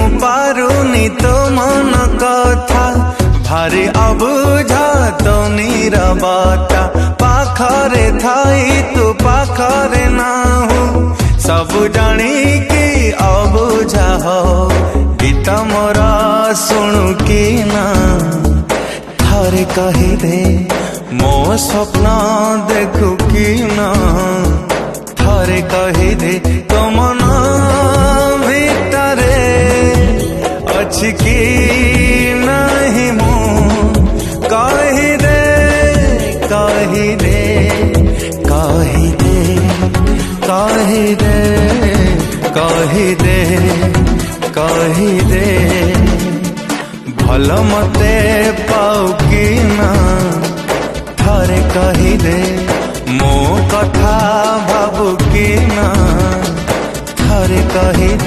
मु पारुनी तो मन कथा भारी अबुझा तो नीरवता पाखरे थाई तू पाखरे नाहु सब जानी कि अबुझा हो गीत मोरा शुणु कि ना थारे कही दे मो स्वप्न देखु कि ना थारे कही दे तो मन भितरे अछि कि नहीं मु कही दे कही दे कही दे कही दे कही दे कही दे भल मते पाऊ कि ना थारे कही दे मो कथा भाबु कि ना थारे कही दे।